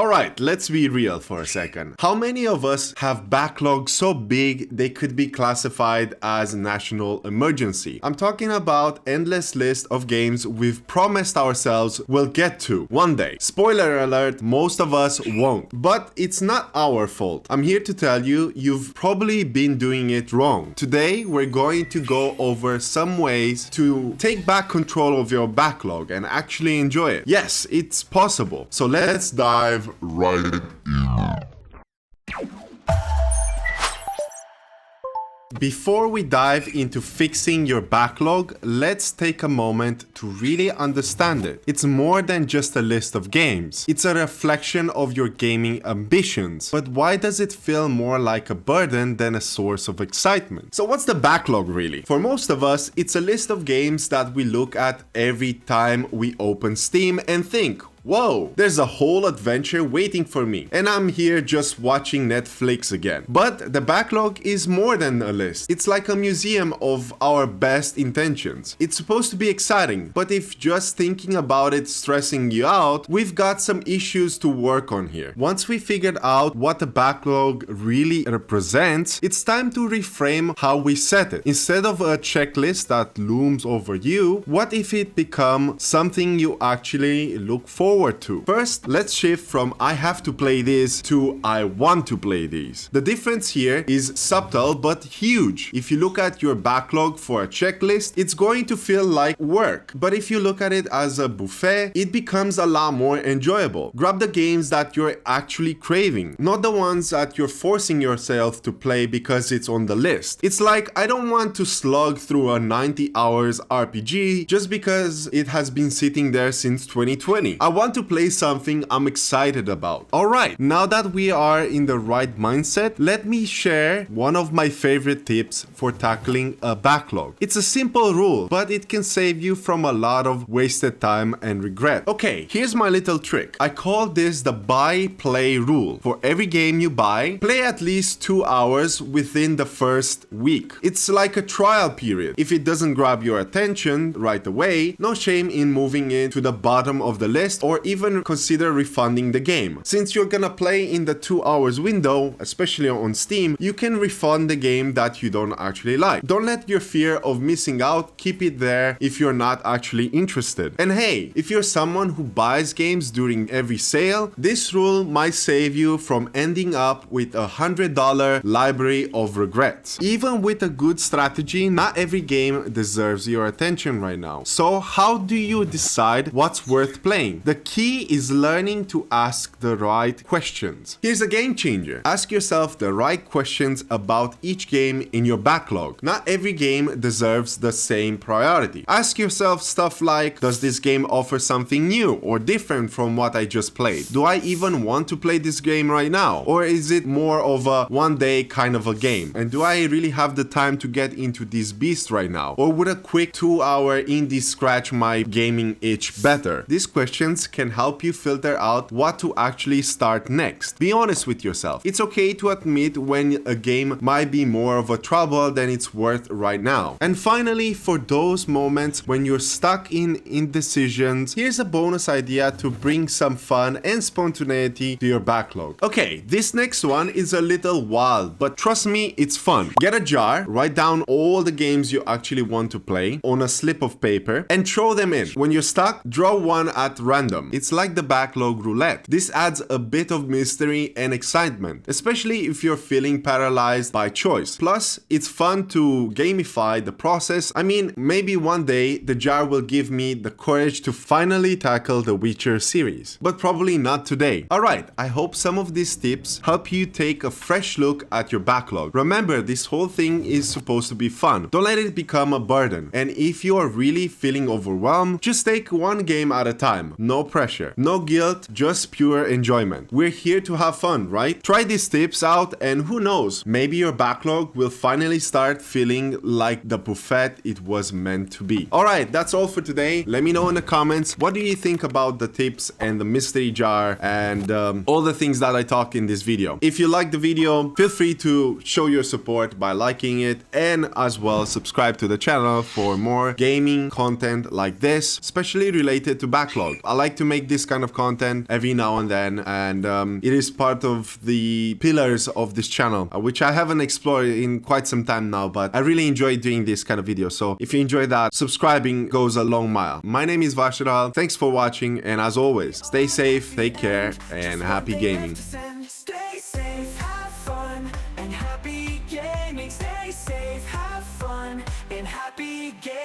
Alright, let's be real for a second. How many of us have backlogs so big they could be classified as national emergency? I'm talking about endless list of games we've promised ourselves we'll get to one day. Spoiler alert, most of us won't. But it's not our fault. I'm here to tell you, you've probably been doing it wrong. Today, we're going to go over some ways to take back control of your backlog and actually enjoy it. Yes, it's possible. So let's dive right in. Before we dive into fixing your backlog, let's take a moment to really understand it. It's more than just a list of games. It's a reflection of your gaming ambitions. But why does it feel more like a burden than a source of excitement? So what's the backlog really? For most of us, it's a list of games that we look at every time we open Steam and think, whoa, there's a whole adventure waiting for me, and I'm here just watching Netflix again. But the backlog is more than a list. It's like a museum of our best intentions. It's supposed to be exciting, but if just thinking about it stressing you out, we've got some issues to work on here. Once we figured out what the backlog really represents, it's time to reframe how we set it. Instead of a checklist that looms over you, what if it becomes something you actually look forward to? First, let's shift from I have to play this to I want to play these. The difference here is subtle but huge. If you look at your backlog for a checklist, it's going to feel like work. But if you look at it as a buffet, it becomes a lot more enjoyable. Grab the games that you're actually craving, not the ones that you're forcing yourself to play because it's on the list. It's like, I don't want to slug through a 90 hours RPG just because it has been sitting there since 2020. I want to play something I'm excited about. Alright, now that we are in the right mindset, let me share one of my favorite tips for tackling a backlog. It's a simple rule, but it can save you from a lot of wasted time and regret. Okay, here's my little trick. I call this the buy-play rule. For every game you buy, play at least 2 hours within the first week. It's like a trial period. If it doesn't grab your attention right away, no shame in moving it to the bottom of the list or even consider refunding the game. Since you're gonna play in the 2 hours window, especially on Steam, you can refund the game that you don't actually like. Don't let your fear of missing out keep it there if you're not actually interested. And hey, if you're someone who buys games during every sale, this rule might save you from ending up with a $100 library of regrets. Even with a good strategy, not every game deserves your attention right now. So how do you decide what's worth playing? The key is learning to ask the right questions. Here's a game changer. Ask yourself the right questions about each game in your backlog. Not every game deserves the same priority. Ask yourself stuff like, does this game offer something new or different from what I just played? Do I even want to play this game right now? Or is it more of a one day kind of a game? And do I really have the time to get into this beast right now? Or would a quick 2-hour indie scratch my gaming itch better? These questions can help you filter out what to actually start next. Be honest with yourself. It's okay to admit when a game might be more of a trouble than it's worth right now. And finally, for those moments when you're stuck in indecisions, here's a bonus idea to bring some fun and spontaneity to your backlog. Okay, this next one is a little wild, but trust me, it's fun. Get a jar, write down all the games you actually want to play on a slip of paper and throw them in. When you're stuck, draw one at random. It's like the backlog roulette. This adds a bit of mystery and excitement, especially if you're feeling paralyzed by choice. Plus, it's fun to gamify the process. I mean, maybe one day the jar will give me the courage to finally tackle the Witcher series, but probably not today. Alright, I hope some of these tips help you take a fresh look at your backlog. Remember, this whole thing is supposed to be fun. Don't let it become a burden. And if you are really feeling overwhelmed, just take one game at a time. No pressure, no guilt, just pure enjoyment. We're here to have fun, right? Try these tips out and who knows, maybe your backlog will finally start feeling like the buffet it was meant to be. Alright, that's all for today. Let me know in the comments, what do you think about the tips and the mystery jar and all the things that I talk in this video. If you like the video, feel free to show your support by liking it and as well subscribe to the channel for more gaming content like this, especially related to backlog. I like like to make this kind of content every now and then, and it is part of the pillars of this channel, which I haven't explored in quite some time now, but I really enjoy doing this kind of video. So if you enjoy that, subscribing goes a long mile. My name is Vashral. Thanks for watching, and as always, stay safe, take care, and happy gaming. Stay safe, have fun, and happy gaming. Stay safe, have fun, and happy gaming.